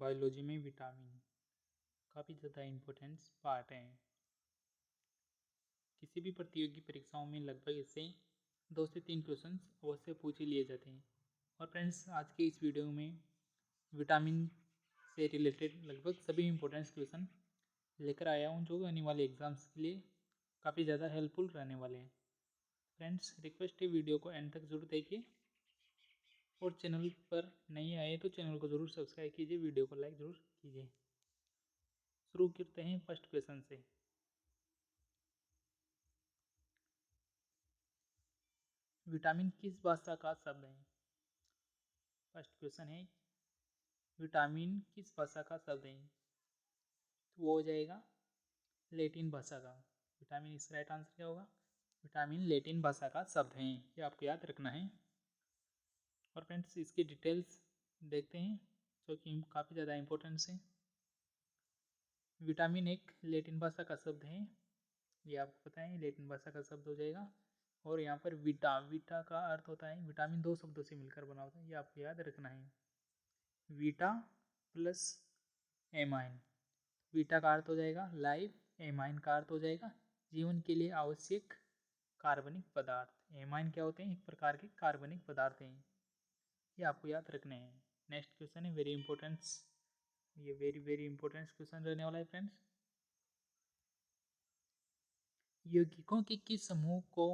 Biology में vitamin काफ़ी ज़्यादा इम्पोर्टेंस पार्ट हैं। किसी भी प्रतियोगी परीक्षाओं में लगभग इससे 2 से 3 क्वेश्चंस अवश्य पूछ ही लिए जाते हैं। और फ्रेंड्स, आज के इस वीडियो में विटामिन से रिलेटेड लगभग सभी इम्पोर्टेंस क्वेश्चन लेकर आया हूँ, जो आने वाले एग्जाम्स के लिए काफ़ी ज़्यादा हेल्पफुल रहने वाले हैं। फ्रेंड्स, रिक्वेस्ट है वीडियो को एंड तक जरूर देखिए और चैनल पर नहीं आए तो चैनल को ज़रूर सब्सक्राइब कीजिए, वीडियो को लाइक ज़रूर कीजिए। शुरू करते हैं फर्स्ट क्वेश्चन से। विटामिन किस भाषा का शब्द है? फर्स्ट क्वेश्चन है, विटामिन किस भाषा का शब्द है? तो वो हो जाएगा लैटिन भाषा का। विटामिन इसका राइट आंसर क्या होगा? विटामिन लैटिन भाषा का शब्द है, ये आपको याद रखना है। और फ्रेंड्स, इसकी डिटेल्स देखते हैं जो कि काफ़ी ज़्यादा इम्पोर्टेंस है। विटामिन एक लैटिन भाषा का शब्द है, ये आपको पता है, लैटिन भाषा का शब्द हो जाएगा। और यहाँ पर वीटा का अर्थ होता है, विटामिन 2 शब्दों से मिलकर बना होता है, ये आपको याद रखना है। Vita plus amine. वीटा का अर्थ हो जाएगा लाइफ, एमाइन का अर्थ हो जाएगा जीवन के लिए आवश्यक कार्बनिक पदार्थ। एमाइन क्या होते हैं? एक प्रकार के कार्बनिक पदार्थ हैं, ये आपको याद रखने हैं। नेक्स्ट क्वेश्चन है वेरी इंपॉर्टेंस, ये वेरी इंपॉर्टेंट क्वेश्चन रहने वाला है फ्रेंड्स। यौगिकों के किस समूह को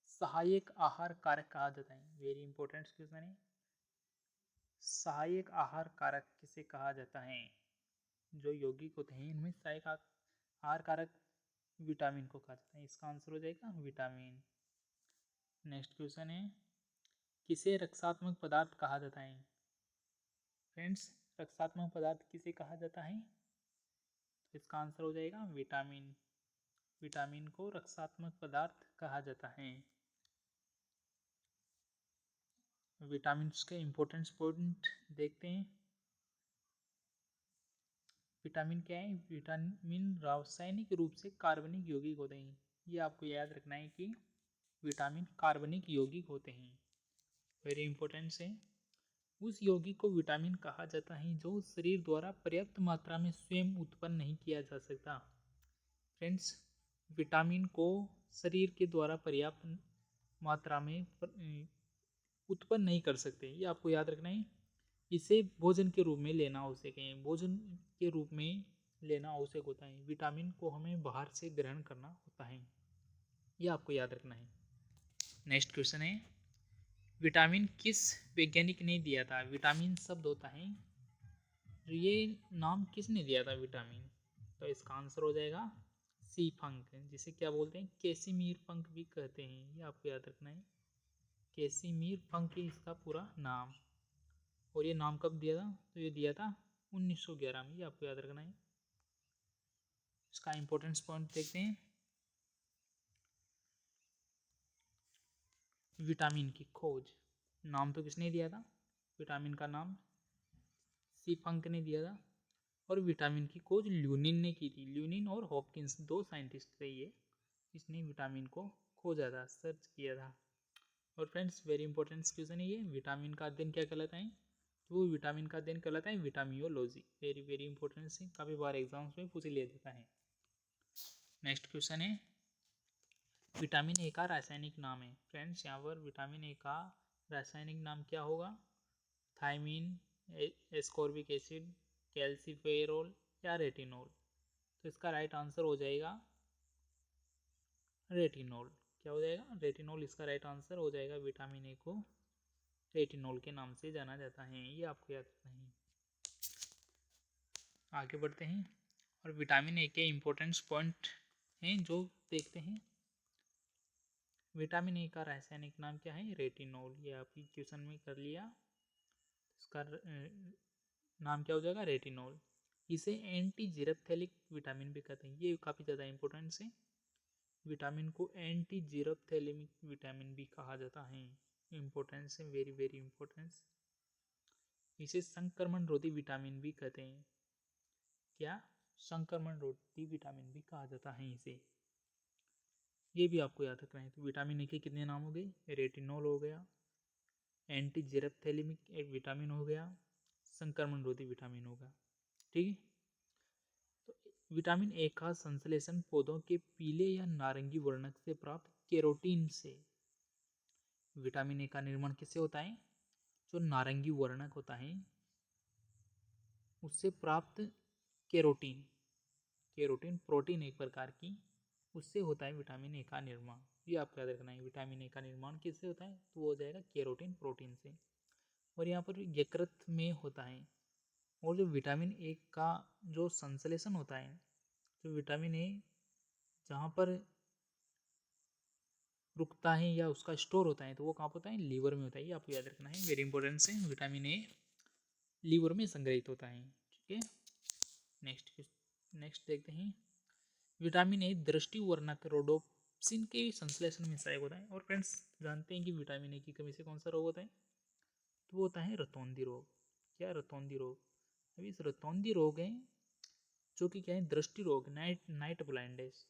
सहायक आहार कारक कहा जाता है? वेरी इंपॉर्टेंट क्वेश्चन है। सहायक आहार कारक किसे कहा जाता है? जो यौगिक होते हैं इनमें सहायक आहार कारक विटामिन को कहा जाता है, इसका आंसर हो जाएगा विटामिन। नेक्स्ट क्वेश्चन है, किसे रक्षात्मक पदार्थ कहा जाता है? फ्रेंड्स, रक्षात्मक पदार्थ किसे कहा जाता है? तो इसका आंसर हो जाएगा विटामिन। विटामिन को रक्षात्मक पदार्थ कहा जाता है। विटामिन के इंपॉर्टेंस पॉइंट देखते हैं। विटामिन क्या है? विटामिन रासायनिक रूप से कार्बनिक यौगिक होते हैं, ये आपको याद रखना है कि विटामिन कार्बनिक यौगिक होते हैं। वेरी इंपॉर्टेंट है। उस यौगिक को विटामिन कहा जाता है जो शरीर द्वारा पर्याप्त मात्रा में स्वयं उत्पन्न नहीं किया जा सकता। फ्रेंड्स, विटामिन को शरीर के द्वारा पर्याप्त मात्रा में उत्पन्न नहीं कर सकते, ये आपको याद रखना है। इसे भोजन के रूप में लेना आवश्यक है, भोजन के रूप में लेना आवश्यक होता है। विटामिन को हमें बाहर से ग्रहण करना होता है, ये आपको याद रखना है। नेक्स्ट क्वेश्चन है, विटामिन किस वैज्ञानिक ने दिया था? विटामिन शब्द होता है, ये नाम किसने दिया था विटामिन? तो इसका आंसर हो जाएगा सी फंक, जिसे क्या बोलते हैं? कैसिमीर फंक भी कहते हैं, ये आपको याद रखना है। कैसिमीर फंक इसका पूरा नाम। और ये नाम कब दिया था? तो ये दिया था 1911 में, ये आपको याद रखना है। इसका इंपॉर्टेंस पॉइंट देखते हैं। विटामिन की खोज, नाम तो किसने दिया था? विटामिन का नाम सी फंक ने दिया था। और विटामिन की खोज ल्यूनिन ने की थी। ल्यूनिन और हॉपकिंस, दो साइंटिस्ट थे ये, इसने विटामिन को खोजा था, सर्च किया था। और फ्रेंड्स, वेरी इंपॉर्टेंट क्वेश्चन है ये, विटामिन का अध्ययन क्या कहलाता है? तो वो विटामिन का अध्ययन कहलाता है विटामियोलॉजी। वेरी इंपॉर्टेंट है, काफ़ी बार एग्जाम्स में पूछ लिया जाता है। नेक्स्ट क्वेश्चन है, विटामिन ए का रासायनिक नाम है। फ्रेंड्स, यहाँ पर विटामिन ए का रासायनिक नाम क्या होगा? थायमीन, एस्कॉर्बिक एसिड, कैल्सीफेरोल या रेटिनॉल? तो इसका राइट आंसर हो जाएगा रेटिनॉल। क्या हो जाएगा? रेटिनॉल इसका राइट आंसर हो जाएगा। विटामिन ए को रेटिनॉल के नाम से जाना जाता है, ये आपको याद रखना है। आगे बढ़ते हैं और विटामिन ए के इम्पोर्टेंस पॉइंट हैं जो देखते हैं। विटामिन ए का रासायनिक नाम क्या है? रेटिनॉल, ये आपकी क्वेश्चन में कर लिया। इसका नाम क्या हो जाएगा? रेटिनॉल। इसे एंटी जीरप्थेलिक विटामिन भी कहते हैं, ये काफ़ी ज़्यादा इंपॉर्टेंस है। विटामिन को एंटी जीरप्थेलिक विटामिन भी कहा जाता है, इम्पोर्टेंस है, वेरी इंपॉर्टेंस। इसे संक्रमण रोधी विटामिन भी कहते हैं। क्या? संक्रमण रोधी विटामिन भी कहा जाता है इसे, ये भी आपको याद रखना है। तो विटामिन ए के कितने नाम हो गए? रेटिनॉल हो गया, एंटी जेरप्थेलिमिक एक विटामिन हो गया, संक्रमण रोधी विटामिन होगा। ठीक है, तो विटामिन ए का संश्लेषण पौधों के पीले या नारंगी वर्णक से प्राप्त केरोटीन से। विटामिन ए का निर्माण किससे होता है? जो नारंगी वर्णक होता है उससे प्राप्त केरोटीन, केरोटीन प्रोटीन एक प्रकार की, उससे होता है विटामिन ए का निर्माण। ये आपको याद रखना है, विटामिन ए का निर्माण किससे होता है? तो वो हो जाएगा केरोटीन प्रोटीन से। और यहाँ पर यकृत में होता है। और जो विटामिन ए का जो संश्लेषण होता है, जो विटामिन ए जहाँ पर रुकता है या उसका स्टोर होता है, तो वो कहाँ पर होता है? लीवर में होता है। ये आपको याद रखना है, वेरी इंपॉर्टेंट है। विटामिन ए लीवर में संग्रहित होता है। ठीक है, नेक्स्ट देखते हैं। विटामिन ए दृष्टि वर्णक रोडोप्सिन के संश्लेषण में सहायक होता है। और फ्रेंड्स जानते हैं कि विटामिन ए की कमी से कौन सा रोग होता है? तो वो होता है रतौंधी रोग। क्या? रतौंधी रोग। अभी इस रतौंधी रोग है जो कि क्या है? दृष्टि रोग, नाइट ब्लाइंडनेस।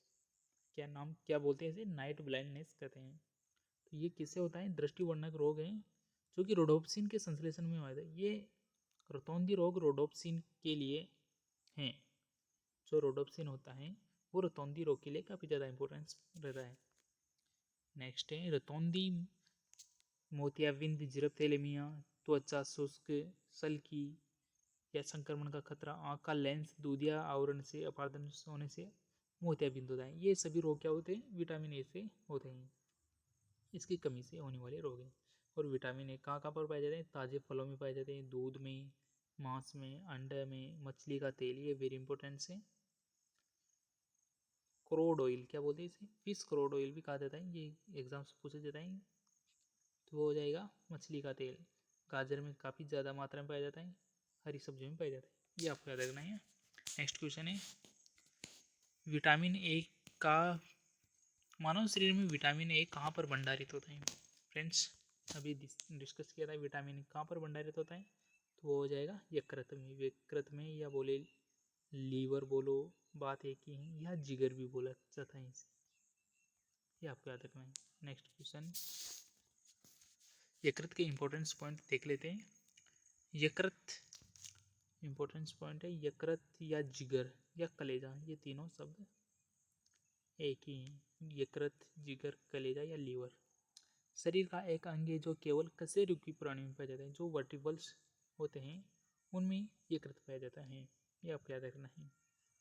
क्या नाम, क्या बोलते हैं इसे? नाइट ब्लाइंडनेस कहते हैं। तो ये किससे होता है? दृष्टि वर्णक रोग है जो कि रोडोप्सिन के संश्लेषण में होता है। ये रतौंधी रोग रोडोप्सिन के लिए है। जो रोडोप्सिन होता है वो रतौंधी रोग के लिए काफ़ी ज़्यादा इंपॉर्टेंस रहता है। नेक्स्ट है रतौंधी मोतियाबिंद जीरप्थेलेमिया, त्वचा शुष्क, सल्की या संक्रमण का खतरा, आँख का लेंस दूधिया आवरण से अपारदर्शी होने से मोतियाबिंद होता है। ये सभी रोग क्या होते हैं? विटामिन ए से होते हैं। इसकी कमी से होने वाले रोग हैं। और विटामिन ए कहाँ कहाँ पर पाए जाते हैं? ताज़े फलों में पाए जाते हैं, दूध में, मांस में, अंडे में, मछली का तेल, ये वेरी इंपॉर्टेंट है। क्रोड ऑयल, क्या बोलते हैं इसे? फिश क्रोड ऑयल भी कहा जाता है, ये एग्जाम से पूछा जाता है। तो वो हो जाएगा मछली का तेल। गाजर में काफ़ी ज़्यादा मात्रा में पाया जाता है, हरी सब्जियों में पाया जाता है। ये आपको याद रखना है। नेक्स्ट क्वेश्चन है, विटामिन ए का मानव शरीर में विटामिन ए कहाँ पर भंडारित होता है? फ्रेंड्स अभी डिस्कस किया था विटामिन ए कहाँ पर भंडारित होता है, तो वो हो जाएगा यकृत में। यकृत में या बोले लीवर बोलो, बात एक ही है, या जिगर भी बोला जाता है इसे। ये आपको याद रखना है। नेक्स्ट क्वेश्चन, यकृत के इंपॉर्टेंस पॉइंट देख लेते हैं। यकृत इंपॉर्टेंस पॉइंट है, यकृत या जिगर या कलेजा, ये तीनों शब्द एक ही हैं। यकृत, जिगर, कलेजा या लीवर शरीर का एक अंग है जो केवल कशेरुकी प्राणी में पाया जाता है। जो वर्टिबल्स होते हैं उनमें यकृत पाया जाता है। ये आपको याद रखना है।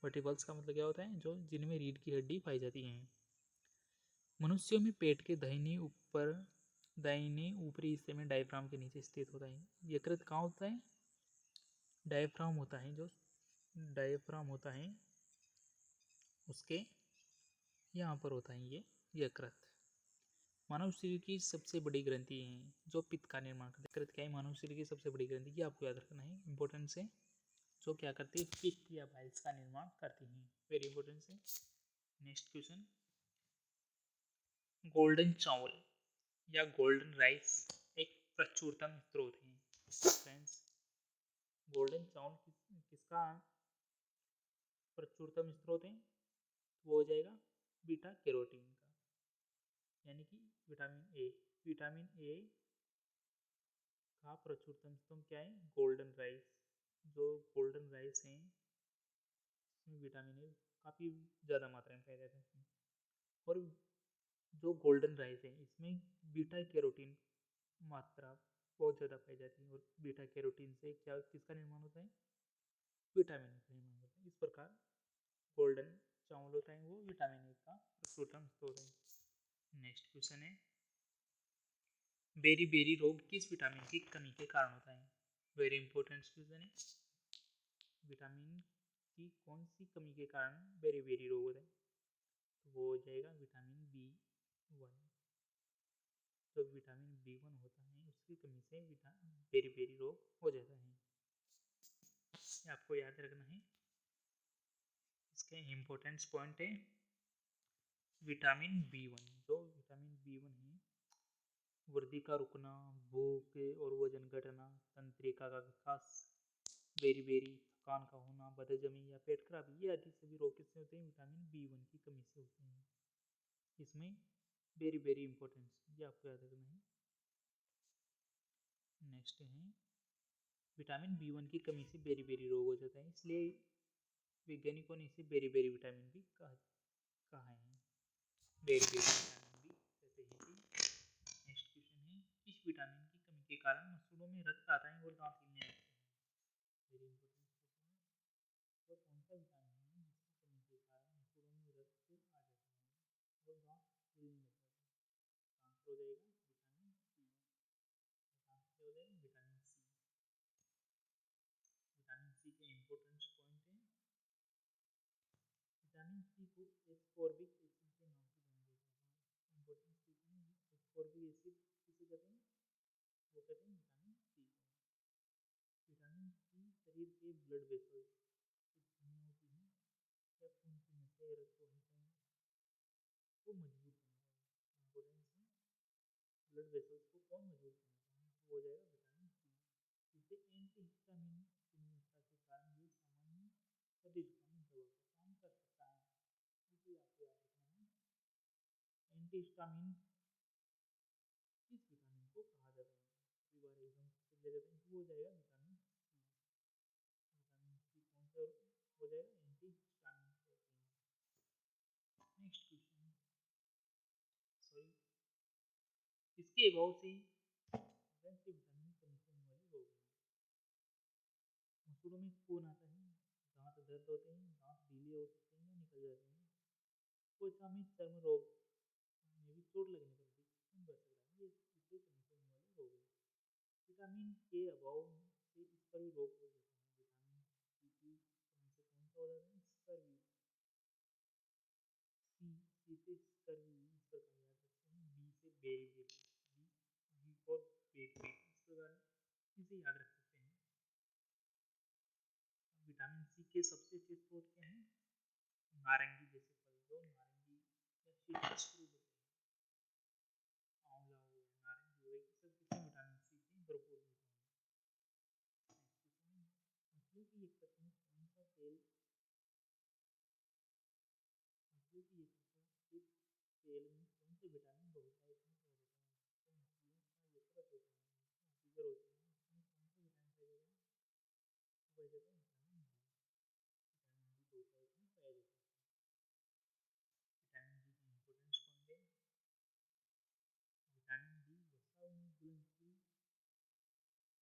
वर्टिबल्स का मतलब क्या होता है? जो जिनमें रीढ़ की हड्डी पाई जाती है। मनुष्यों में पेट के दाहिने ऊपरी हिस्से में डायफ्राम के नीचे स्थित होता है। यकृत कहाँ होता है? डायफ्राम होता है, जो डायफ्राम होता है उसके यहाँ पर होता है ये यकृत। मानव शरीर की सबसे बड़ी ग्रंथि है जो पित्त का निर्माण करती है। यकृत क्या है? मानव शरीर की सबसे बड़ी ग्रंथि, ये आपको याद रखना है, इंपॉर्टेंट है। जो क्या करती है? पित्त या बाइल्स का निर्माण करती है, वेरी इंपॉर्टेंट है। नेक्स्ट क्वेश्चन, गोल्डन चावल या गोल्डन राइस एक प्रचुरतम स्रोत है। फ्रेंड्स गोल्डन चावल किसका प्रचुरतम स्रोत है? वो हो जाएगा बीटा कैरोटीन का, यानी कि विटामिन ए। विटामिन ए का प्रचुरतम स्रोत क्या है? Golden rice. जो गोल्डन राइस है इसमें विटामिन ए काफ़ी ज़्यादा मात्रा में पाया जाता है। और जो गोल्डन राइस है इसमें बीटा कैरोटीन मात्रा बहुत ज़्यादा पाई जाती है। और बीटा कैरोटीन से क्या, किसका निर्माण होता है? विटामिन का निर्माण होता है। इस प्रकार गोल्डन चावल होता है वो विटामिन ए का प्रचुरतम स्रोत है। नेक्स्ट क्वेश्चन है, बेरी बेरी रोग किस विटामिन की कमी के कारण होता है? वेरी इंपॉर्टेंट क्वेश्चन है। विटामिन की कौन सी कमी के कारण बेरी बेरी रोग होता है? तो वो हो जाएगा विटामिन B1। जो विटामिन B1 होता है उसकी कमी से बेरी बेरी रोग हो जाता है। ये आपको याद रखना है। इसके इम्पोर्टेंस पॉइंट है विटामिन B1। जो विटामिन B1 है, वृद्धि का रुकना, भूख और वजन घटना, तंत्रिका का विकास, बेरी बेरी, थकान का होना, बदहजमी या पेट खराब, ये आदि सभी रोग किससे होते हैं? विटामिन B1 की कमी से होते हैं। इसमें वेरी वेरी इंपॉर्टेंस, ये आपको याद रखना है। नेक्स्ट है विटामिन B1 की कमी से बेरी बेरी रोग हो जाता है, इसलिए वैज्ञानिकों ने इसे बेरी बेरी विटामिन भी कहा है। बेरी बेरी विटामिन बी कहते हैं कि नेक्स्ट क्वेश्चन है, किस विटामिन की कमी के कारण मसूड़ों में रक्त आता है और दांत हिलने लगते हैं? वेरी इंपॉर्टेंट क्वेश्चन है। और कौन सा विटामिन है जिसकी कमी के कारण मसूड़ों में रक्त आ जाता है और दांत हिलने लग जाते हैं? आंसर हो जाएगा विटामिन सी। आंसर क्या हो जाएगा? Vitamin C. विटामिन सी के इंपॉर्टेंस पॉइंट है। विटामिन सी को एस्कॉर्बिक एसिड के नाम से जाना जाता है। इंपॉर्टेंस क्वेश्चन है, एस्कॉर्बिक एसिड किसे कहते हैं? वो कहते हैं विटामिन सी को। विटामिन सी शरीर के ब्लड वेसल्स जो धमनियाँ होती हैं या खून की नसें रक्तवाहिकाएं को मजबूत बनाता है। इंपॉर्टेंस है, ब्लड वेसल्स को कौन मजबूत बनाता है? तो हो जाएगा विटामिन सी। इसे एंटी हिस्टामिन की नियमितता के कारण ये सामान्य सर्दी जुकाम में दवा का काम कर सकता है। इसे आपको याद रखना है। एंटी हिस्टामिन किस विटामिन को कहा जाता है? कई बार एग्जाम से ले जाते हैं, तो वो हो जाएगा विटामिन सी। विटामिन सी कौन सा हो जाएगा? Anti histamine protein. Next question, sorry, इसके अभाव से कौन से विटामिन की कमी से होने वाले रोग हैं? मसूड़ों में खून आता है, दांत दर्द होते हैं, दांत ढीले हो सकते हैं या निकल जाते हैं, त्वचा में चर्म रोग में भी चोट लगने पर भी खून बह सकता है, ये इससे कमी से होने वाले रोग हैं। विटामिन के अभाव से इस पर भी रोग हो जाता है। विटामिन सी की कमी से कौन सा हो जाता है? स्कर्वी। सी से स्कर्वी इस प्रकार याद रखते हैं। बी से berry berry, B B for berry berry, इस प्रकार इसे याद रख सकते हैं। विटामिन सी के सबसे अच्छे स्रोत क्या हैं? नारंगी जैसे फल, जो नारंगी या सिट्रस फ्रूट होते हैं, आंवला हो गया, नारंगी हो गई, सब किसमें विटामिन सी से भरपूर होते हैं। मछली की यकृत में कौन सा तेल, मछली की यकृत के तेल में कौन से विटामिन बहुतायत में पाया जाता है? तो मछलियों का यकृत होता है, उनका जिगर होता है, उसमें कौन सा विटामिन पाया जाता है? तो पाया जाता है विटामिन डी। विटामिन डी बहुतायत में पाया जाता है। विटामिन डी का इंपॉर्टेंस पॉइंट है। विटामिन डी वसा में घुलनशील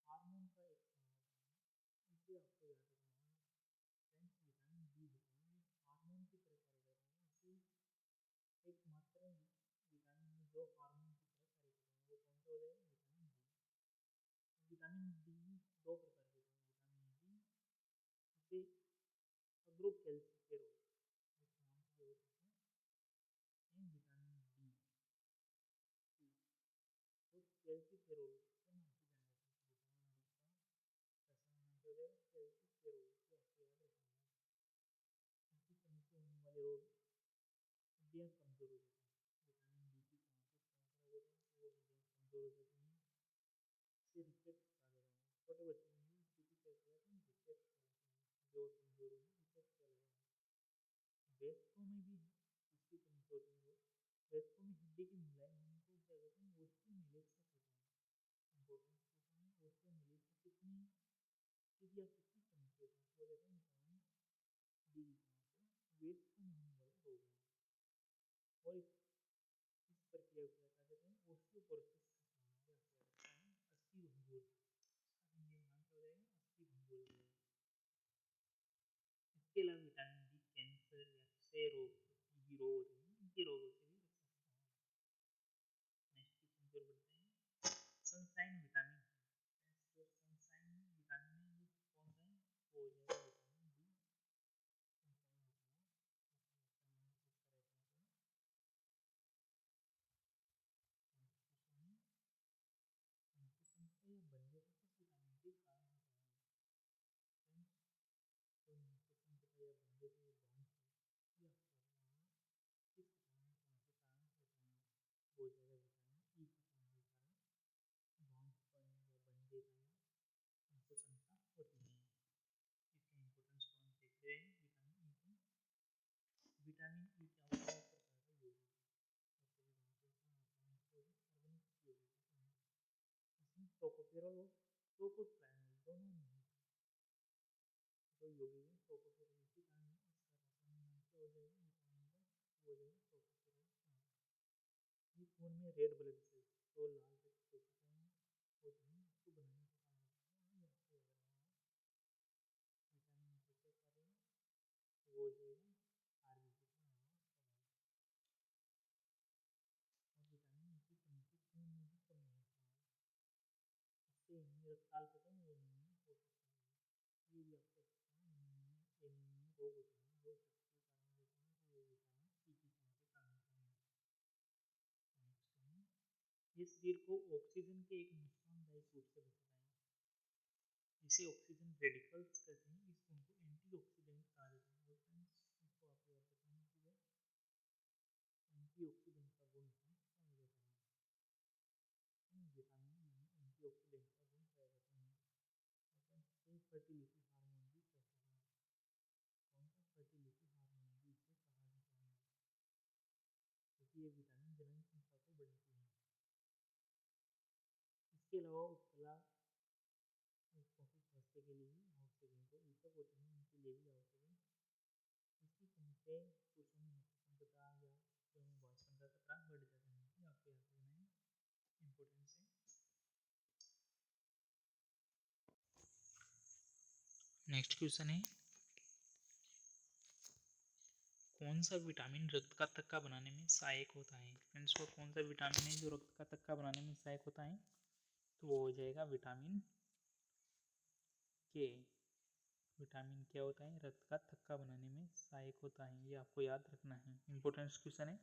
हार्मोन का एक कण होता है, इसे आपको याद रखना है। फ्रेंड्स, विटामिन डी होता है हार्मोन की तरह कार्य करता है। ऐसे एक मात्रा विटामिन में जो हार्मोन की तरह कार्य करते हैं, वो कौन सा हो जाएगा? Vitamin D. विटामिन डी दो प्रकार के होते हैं। विटामिन डी जिसे अग्रोकेल्सिफेरॉल इस नाम से भी होता है, विटामिन डी और कैल्सीफेरोल के नाम से जाना जाता है। विटामिन डी का रसायन नाम क्या हो जाएगा? कैल्सीफेरोल। इसे आपको याद रखना है। इनकी कमी से होने वाले रोग, हड्डियाँ कमजोर हो जाती हैं। विटामिन डी की कमी से खून खराब होता है और हड्डियाँ कमजोर हो जाती हैं, इसे रिकेट्स कहा जाता है। छोटे बच्चों में भी स्थिति क्या कहलाती है? रिकेट्स कहलाती है। जो कमजोर होना रिकेट्स कहलाता है। वयस्कों में भी इसकी कमी से होते हैं रोग। वयस्कों में हड्डी के मुलायम होने को क्या कहते हैं? ओस्टियोमाइलेसिया कहते हैं। इम्पोर्टेंट क्वेश्चन है, ओस्टियोमाइलेसिया कितनी यदि आप किसकी कमी से होता है? तो हो जाता है विटामिन डी की कमी से। वयस्कों में होने वाला रोग है और इस प्रक्रिया को क्या कहा जाता है? ओस्टियोपोरोसिस कहते हैं। ये आपको याद रखना है। अस्थि भंगुर, इसका हिंदी में नाम क्या हो जाएगा? अस्थि भंगुर हो जाएगा। इसके अलावा विटामिन डी कैंसर या क्षय रोग, टीबी रोग होते हैं, इनके रोगों से भी रक्षा करता है। नेक्स्ट क्वेश्चन की ओर बढ़ते हैं। सनसाइन विटामिन है, जो सनसाइन विटामिन है ये कौन सा है? वो हो जाएगा विटामिन डी। सनसाइन होता है, इसका नाम इसका रेफरेंस है। नेक्स्ट क्वेश्चन है, नपुंसकता या बंध्यता किस विटामिन के कारण होता है? फ्रेंड्स, तो नपुंसकता या बंध्यता या बांझपन, ये आपको बताना है किस विटामिन की कमी के कारण होता है? वो हो जाएगा विटामिन ई की कमी के कारण बांझपन या बंध्यता या नपुंसकता होती है। इसका इंपॉर्टेंस पॉइंट देखते हैं विटामिन ई के। विटामिन ई क्या होता है? एक प्रकार का यौगिक है, जैसे भी वहाँ पे होता है रासायनिक यौगिक, कार्बनिक यौगिक होते हैं। इसमें टोकोफेरॉल और टोकोट्राइनोल दोनों नहीं होता। जो यौगिक है टोकोफेरोल इसी कारण है, उसका रासायनिक नाम क्या हो जाएगा विटामिन का, वो हो जाएगा टोकोफेरोल। ये खून में रेड ब्लड सेल्स जो लाल रक्त कोशिकाएं होती हैं उसको बनाने का काम करता है, ये आपको याद रखना है। विटामिन का क्या कार्य है, वो हो जाएगा आरबीसी का निर्माण करवाएगा। और विटामिन की कमी से खून में भी कमी होता है, उससे रक्तअल्पता या एनीमिया हो सकता है। ये भी आपको सकता है एनीमिया रोग होता है जो शक्ति के कारण होता है, तो वो विटामिन ई की कमी के कारण होता है। नेक्स्ट है, ये शरीर को ऑक्सीजन के एक नुकसानदायक रूप से बचाता है, जिसे ऑक्सीजन रेडिकल्स कहते हैं। इस गुण को एंटीऑक्सीडेंट कहा जाता है। और फ्रेंड्स इसको आप याद रखना है कि एंटीऑक्सीडेंट का गुण है पाया जाता है। विटामिन यानी एंटीऑक्सीडेंट का गुण पाया जाता है। और फ्रेंड्स इसे फर्टिलिटी हार्मोन भी कहते हैं। कौन सा? फर्टिलिटी हार्मोन भी इसे कहा जाता है, क्योंकि ये विटामिन जनन क्षमता को बढ़ाती है। इसके अलावा उपकला पुरुषों के स्वास्थ्य के लिए भी आवश्यक है, जो ऊतक होते हैं उनके लिए भी आवश्यक है। इसकी कमी से पुरुषों में नपुंसकता या स्त्रियों में बॉयसपन का खतरा बढ़ जाता है। ये आपको याद रखना है, इम्पोर्टेंस है। नेक्स्ट क्वेश्चन है, कौन सा विटामिन रक्त का थक्का बनाने में सहायक होता है? फ्रेंड्स वो कौन सा विटामिन है जो रक्त का थक्का बनाने में सहायक होता है? तो वो हो जाएगा विटामिन के। विटामिन क्या होता है? रक्त का थक्का बनाने में सहायक होता है, ये आपको याद रखना है, इम्पोर्टेंट क्वेश्चन है।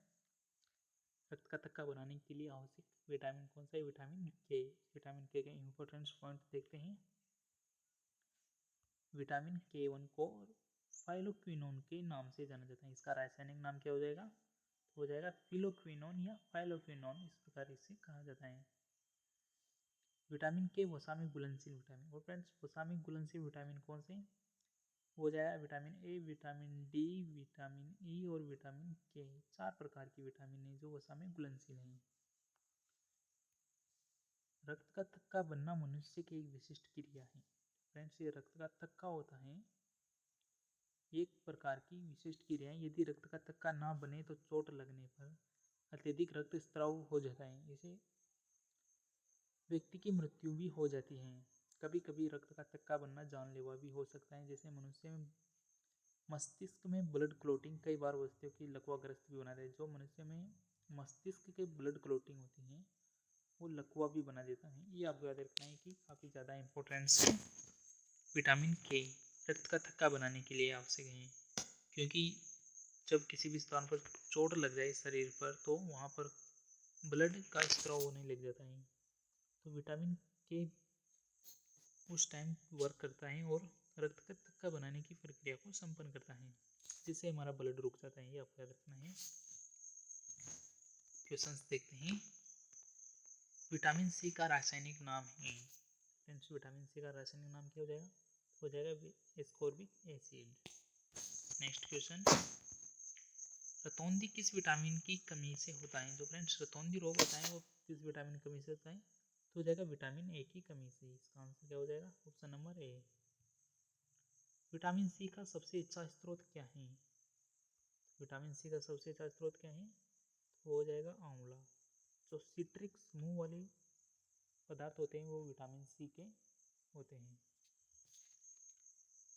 रक्त का थक्का बनाने के लिए आवश्यक विटामिन कौन सा है? विटामिन के। विटामिन के इम्पोर्टेंट पॉइंट देखते हैं। विटामिन K1 को फाइलोक्विनोन के नाम से जाना जाता है। इसका रासायनिक नाम क्या हो जाएगा? तो हो जाएगा फिलोक्विनोन या फाइलोक्विनोन, इस प्रकार इसे कहा जाता है। विटामिन के वसा में घुलनशील विटामिन। और फ्रेंड्स वसा में घुलनशील विटामिन कौन से? हो जाएगा vitamin A, vitamin D, vitamin E और विटामिन के। 4 प्रकार की विटामिन है जो वसा में घुलनशील हैं। रक्त का थक्का बनना मनुष्य की एक विशिष्ट क्रिया है। फ्रेंड्स ये रक्त का थक्का होता है एक प्रकार की विशिष्ट क्रिया है। यदि रक्त का थक्का ना बने तो चोट लगने पर अत्यधिक रक्तस्राव हो जाता है, इसे व्यक्ति की मृत्यु भी हो जाती है। कभी कभी रक्त का थक्का बनना जानलेवा भी हो सकता है, जैसे मनुष्य में मस्तिष्क में ब्लड क्लोटिंग कई बार वस्तुओं की लकवाग्रस्त भी बना देता है। जो मनुष्य में मस्तिष्क के ब्लड क्लोटिंग होती है वो लकवा भी बना देता है। ये आपको याद रखना है कि काफ़ी ज़्यादा इम्पोर्टेंस है। विटामिन के रक्त का थक्का बनाने के लिए आवश्यक है, क्योंकि जब किसी भी स्थान पर चोट लग जाए शरीर पर तो वहाँ पर ब्लड का स्त्राव होने लग जाता है। तो विटामिन के उस टाइम वर्क करता है और रक्त का थक्का बनाने की प्रक्रिया को संपन्न करता है, जिससे हमारा ब्लड रुक जाता है। ये आपको याद रखना है। क्वेश्चंस देखते हैं। विटामिन सी का रासायनिक नाम है। फ्रेंड्स विटामिन सी का रासायनिक नाम क्या हो जाएगा? हो जाएगा एस्कॉर्बिक एसिड। नेक्स्ट क्वेश्चन, रतौंधी किस विटामिन की कमी से होता है? जो फ्रेंड्स रतौंधी रोग होता है वो किस विटामिन की कमी से होता है? तो हो जाएगा विटामिन ए की कमी से। इसका आंसर क्या हो जाएगा? Option number A. Vitamin C का सबसे अच्छा स्रोत क्या है? विटामिन सी का सबसे अच्छा स्रोत क्या है? वो हो जाएगा आंवला। जो सिट्रिक समूह वाले पदार्थ होते हैं वो विटामिन सी के होते हैं।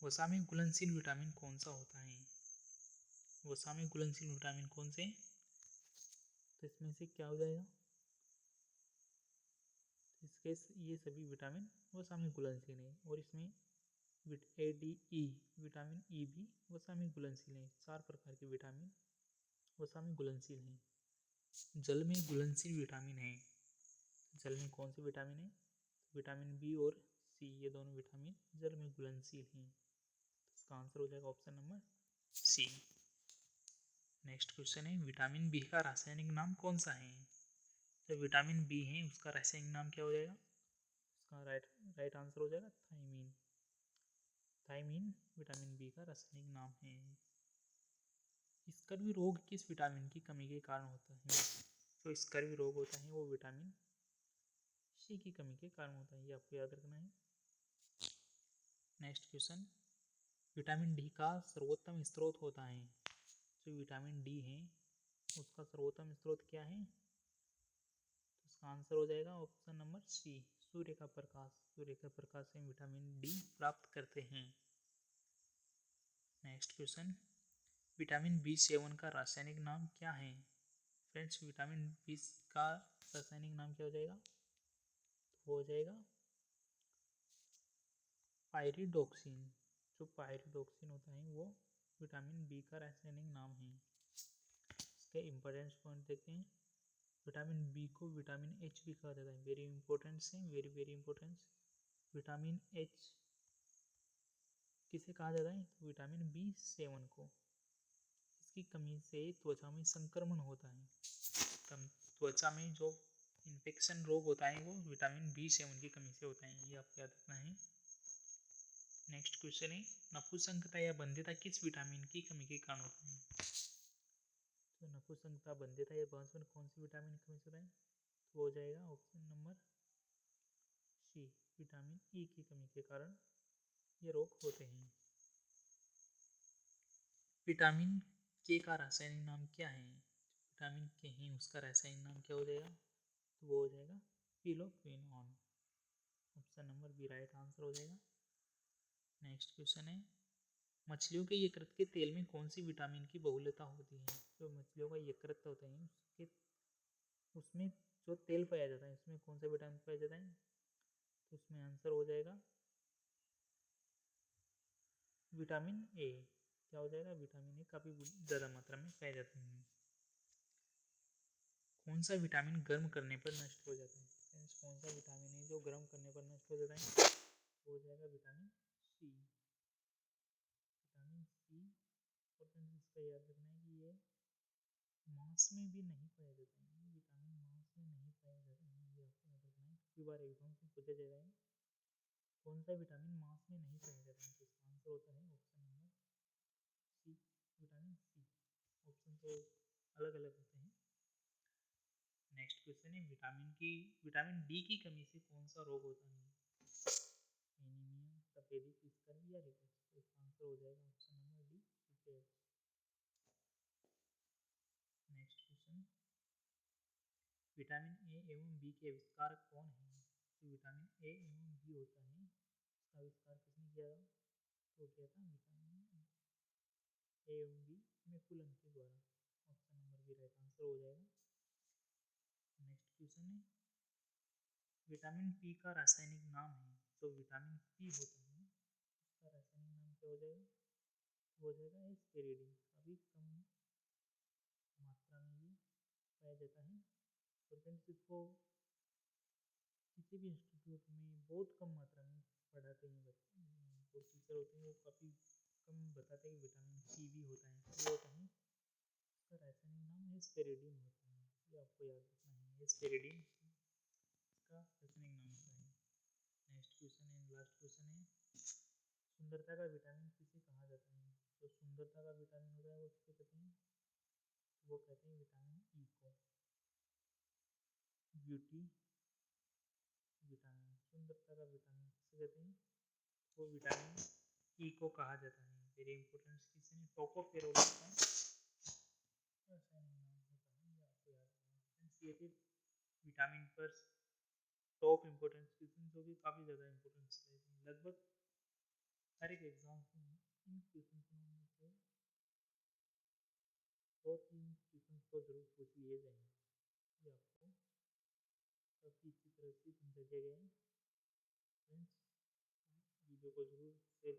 वसा में घुलनशील विटामिन कौन सा होता है? वसा में घुलनशील विटामिन कौन से? तो इसमें से क्या हो जाएगा? इसके ये सभी विटामिन वसा में घुलनशील है, और इसमें A D E vitamin E भी वसा में घुलनशील है। 4 प्रकार के विटामिन वसा में घुलनशील हैं। जल में घुलनशील विटामिन है। जल में कौन से विटामिन है? विटामिन बी और सी, ये दोनों विटामिन जल में घुलनशील हैं। इसका आंसर हो जाएगा option number C. Next question है, विटामिन बी का रासायनिक नाम कौन सा है? तो विटामिन बी है उसका रासायनिक नाम क्या हो जाएगा? इसका राइट आंसर हो जाएगा थायमीन। थायमीन विटामिन बी का रासायनिक नाम है। स्कर्वी रोग किस विटामिन की कमी के कारण होता है? जो स्कर्वी रोग होता है वो विटामिन सी की कमी के कारण होता है, ये आपको याद रखना है। नेक्स्ट क्वेश्चन, विटामिन डी का सर्वोत्तम स्रोत होता है। जो विटामिन डी है उसका सर्वोत्तम स्रोत क्या है? तो इसका आंसर हो जाएगा ऑप्शन नंबर सी, सूर्य का प्रकाश। सूर्य के प्रकाश से विटामिन डी प्राप्त करते हैं। Next question, vitamin B seven का रासायनिक नाम क्या है? फ्रेंड्स, विटामिन बी का रासायनिक नाम क्या हो जाएगा? तो हो जाएगा पायरिडोक्सिन। जो पायरिडोक्सिन होता है वो विटामिन बी का रासायनिक नाम है। इसके इंपॉर्टेंट पॉइंट देखते हैं। विटामिन बी को विटामिन एच भी कहा जाता है। वेरी इंपॉर्टेंट है, very very important. Vitamin H किसे कहा जाता है? तो विटामिन बी सेवन को। इसकी कमी से त्वचा में संक्रमण होता है। त्वचा में जो इन्फेक्शन रोग होता है वो विटामिन बी सेवन की कमी से होता है, ये आपको याद रखना है। नेक्स्ट क्वेश्चन है, नपुंसकता या बंध्यता किस विटामिन की कमी के कारण होता है? तो नपुंसकता, बंध्यता या बांझपन कौन सी विटामिन की कमी से होता है? तो हो जाएगा option number C, vitamin E की कमी के कारण ये रोग होते हैं। विटामिन के का रासायनिक नाम क्या है? विटामिन के है उसका रासायनिक नाम क्या हो जाएगा? तो वो हो जाएगा phylloquinone. Option number B right answer हो जाएगा। नेक्स्ट क्वेश्चन है, मछलियों के यकृत के तेल में कौन सी विटामिन की बहुलता होती है? जो मछलियों का यकृत होता है उसके उसमें जो तेल पाया जाता है उसमें कौन सा विटामिन पाया जाता है? तो उसमें आंसर हो जाएगा विटामिन ए। क्या हो जाएगा? विटामिन ए काफ़ी ज़्यादा मात्रा में पाया जाता है। कौन सा विटामिन गर्म करने पर नष्ट हो जाता है? फ्रेंड्स, कौन सा विटामिन है जो गर्म करने पर नष्ट हो जाता है? हो जाएगा विटामिन सी। विटामिन सी और फ्रेंड्स इसका याद रखना है कि ये मांस में भी नहीं पाया जाता है। ये विटामिन मांस में नहीं पाया जाता है, ये आपको याद रखना है। काफ़ी बार एग्जाम में पूछा जाता है कौन सा विटामिन मांस में नहीं पाया जाता है, तो इसका आंसर होता है option number C, vitamin C. Option तो अलग अलग होते हैं। नेक्स्ट क्वेश्चन है, विटामिन डी की कमी से कौन सा रोग होता है? एनीमिया, तपेदिक स्कर या रिकेट्स? तो इसका आंसर हो जाएगा option number D, rickets. Next question, vitamin A एवं बी के आविष्कारक कौन है? जो विटामिन ए एवं बी होता है इसका आविष्कार किसने किया था? तो किया था विटामिन ए एवं बी मैकुलन के द्वारा। Option number B right answer हो जाएगा। नेक्स्ट क्वेश्चन है, विटामिन पी का रासायनिक नाम है। जो विटामिन पी होता है उसका रासायनिक नाम क्या हो जाएगा? तो हो जाएगा एस्पेरिडिन। काफ़ी कम मात्रा में ये पाया जाता है और फ्रेंड्स इसको किसी भी इंस्टीट्यूट में बहुत कम मात्रा में पढ़ाते हैं बच्चे। जो टीचर होते हैं वो काफ़ी कम बताते हैं कि विटामिन सी भी होता है, ये होता है। इसका रासायनिक नाम एस्पेरिडिन होता है, ये आपको याद रखना है। एस्पेरिडिन इसका रासायनिक नाम होता है। नेक्स्ट क्वेश्चन है, लास्ट क्वेश्चन है, सुंदरता का विटामिन किसे कहा जाता है? जो सुंदरता का विटामिन होता है वो किसे कहते हैं? तो वो कहते हैं विटामिन ई को। ब्यूटी विटामिन, सुंदरता का विटामिन किसे कहते हैं? वो विटामिन ई को कहा जाता है। वेरी इंपॉर्टेंट क्वेश्चन है, टोकोफेरोल का रासायनिक नाम होता है, ये आपको याद रखना है। ये थे विटामिन पर टॉप इंपॉर्टेंट क्वेश्चन जो कि काफ़ी ज़्यादा इंपॉर्टेंस रहते हैं। लगभग हर एक एग्जाम में इन क्वेश्चन में से 2-3 क्वेश्चन तो जरूर पूछ लिए जाएंगे। ये आपको काफ़ी अच्छी तरह से समझा दिया गया है। फ्रेंड्स, वीडियो को जरूर शेयर